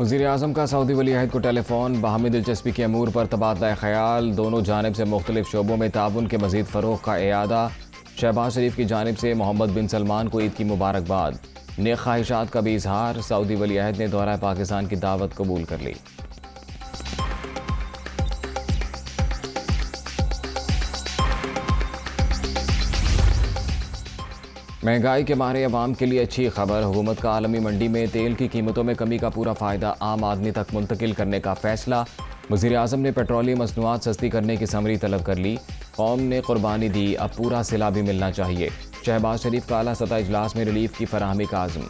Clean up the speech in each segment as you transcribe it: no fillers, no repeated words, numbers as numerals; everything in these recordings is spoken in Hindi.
वज़ीर-ए-आज़म का सऊदी वली-अहद को टेलीफोन, बाहमी दिलचस्पी के अमूर पर तबादला ख्याल, दोनों जानिब से मुख्तलिफ शोबों में ताउन के मज़ीद फ़रोग़ का इरादा। शहबाज शरीफ की जानिब से मोहम्मद बिन सलमान को ईद की मुबारकबाद। नेक ख्वाहिशात का भी इजहार। सऊदी वली-अहद ने दौरा पाकिस्तान की दावत कबूल कर ली। महंगाई के मारे अवाम के लिए अच्छी खबर। हुकूमत का आलमी मंडी में तेल की कीमतों में कमी का पूरा फ़ायदा आम आदमी तक मुंतकिल करने का फैसला। वज़ीर-ए-आज़म ने पेट्रोलियम मसनूआत सस्ती करने की समरी तलब कर ली। कौम ने कुर्बानी दी, अब पूरा सिला भी मिलना चाहिए। शहबाज शरीफ का आला सतह इजलास में रिलीफ की फराहमी का आज़म।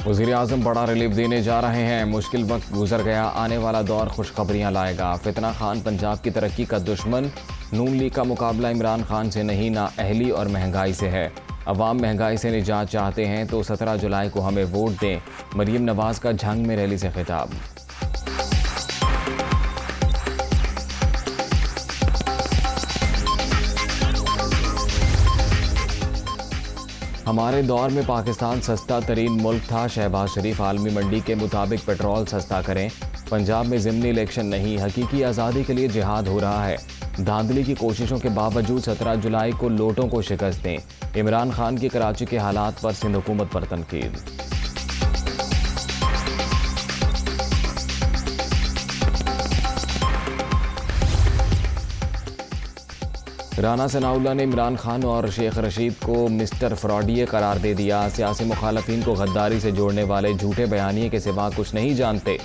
वज़ीर-ए-आज़म बड़ा रिलीफ देने जा रहे हैं। मुश्किल वक्त गुजर गया, आने वाला दौर खुशखबरियां लाएगा। फितना खान पंजाब की तरक्की का दुश्मन। नून लीग का मुकाबला इमरान खान से नहीं, ना अहली और महंगाई से है। अवाम महंगाई से निजात चाहते हैं तो 17 जुलाई को हमें वोट दें। मरीम नवाज का झंग में रैली से खिताब। हमारे दौर में पाकिस्तान सस्ता तरीन मुल्क था। शहबाज शरीफ आलमी मंडी के मुताबिक पेट्रोल सस्ता करें। पंजाब में ज़िमनी इलेक्शन नहीं, हकीकी आज़ादी के लिए जिहाद हो रहा है। धांधली की कोशिशों के बावजूद 17 जुलाई को लोटों को शिकस्त दें। इमरान खान की कराची के हालात पर सिंध हुकूमत पर तनकीद। राना सनाउल्लाह ने इमरान खान और शेख रशीद को मिस्टर फ्रॉडिये करार दे दिया। सियासी मुखालफिन को गद्दारी से जोड़ने वाले झूठे बयानिए के सिवा कुछ नहीं जानते।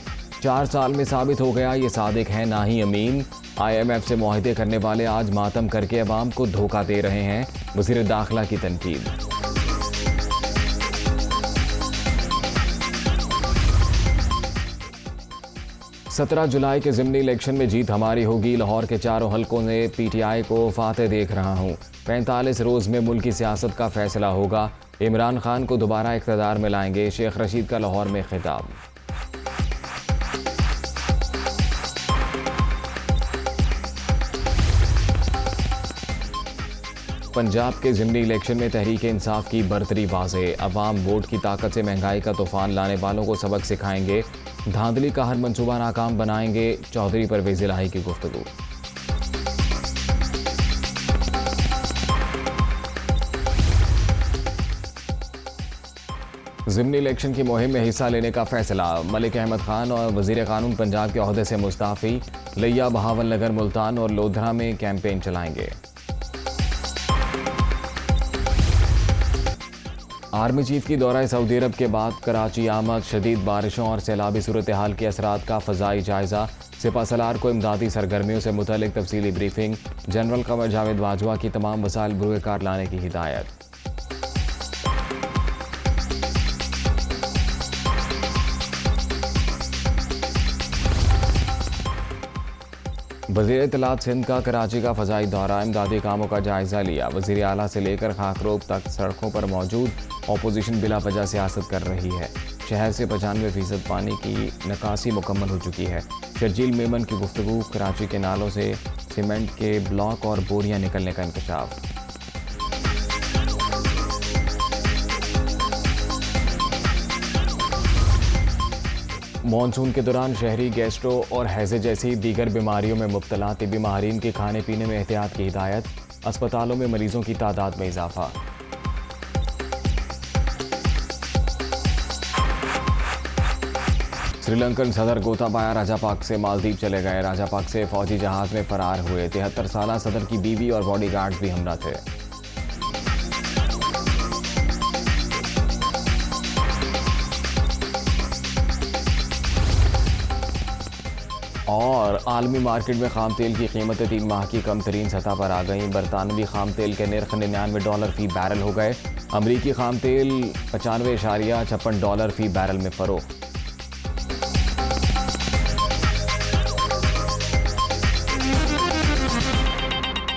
4 साल में साबित हो गया ये सादिक है ना ही अमीन। IMF से मुआहदे करने वाले आज मातम करके अवाम को धोखा दे रहे हैं। वज़ीर दाखिला की तनकीद। सत्रह जुलाई के ज़िमनी इलेक्शन में जीत हमारी होगी। लाहौर के चारों हलकों ने PTI को फातेह देख रहा हूँ। 45 रोज़ में मुल्की सियासत का फैसला होगा। इमरान खान को दोबारा इक़्तिदार में लाएंगे। शेख रशीद का लाहौर में खिताब। पंजाब के ज़िमनी इलेक्शन में तहरीक इंसाफ की बरतरी वाज़े। अवाम वोट की ताकत से महंगाई का तूफान लाने वालों को सबक सिखाएंगे। धांधली का हर मंसूबा नाकाम बनाएंगे। चौधरी परवेज़ इलाही की गुफ्तगू। ज़िमनी इलेक्शन की मुहिम में हिस्सा लेने का फैसला। मलिक अहमद खान और वज़ीर क़ानून पंजाब के ओहदे से मुस्ताफ़ी। लिया, बहावल नगर, मुल्तान और लोधरा में कैंपेन चलाएंगे। आर्मी चीफ की दौरा सऊदी अरब के बाद कराची आमद। शदीद बारिशों और सैलाबी सूरत हाल के असरात का फ़ज़ाई जायज़ा। सिपा सलार को इमदादी सरगर्मियों से मुतल्लिक तफसीली ब्रीफिंग। जनरल कमर जावेद बाजवा की तमाम वसाइल बरूए कार लाने की हिदायत। वज़ीर इत्तलात सिंध का कराची का फ़ज़ाई दौरा। इमदादी कामों का जायज़ा लिया। वज़ीर आला से लेकर खाकरोब तक सड़कों पर मौजूद। अपोजिशन बिला वजह सियासत कर रही है। शहर से 95% पानी की निकासी मुकम्मल हो चुकी है। शर्जील मेमन की गुफ्तगू। कराची के नालों से सीमेंट के ब्लॉक और बोरियां निकलने का इंकशाफ। मॉनसून के दौरान शहरी गैस्ट्रो और हैज़े जैसी दीगर बीमारियों में मुब्तला। तिब्बी माहिरीन की खाने पीने में एहतियात की हिदायत। अस्पतालों में मरीजों की तादाद में इजाफा। श्रीलंकन सदर गोताबाया राजापाक से मालदीव चले गए। राजापाक से फौजी जहाज में फरार हुए। 73 साला सदर की बीवी और बॉडीगार्ड भी हमरा थे। और आलमी मार्केट में खाम तेल की कीमतें 3 माह की कम तरीन सतह पर आ गईं। बरतानवी खाम तेल के निर्ख $99 फी बैरल हो गए। अमरीकी खाम तेल $95.56 फी बैरल में फ़रोख्त।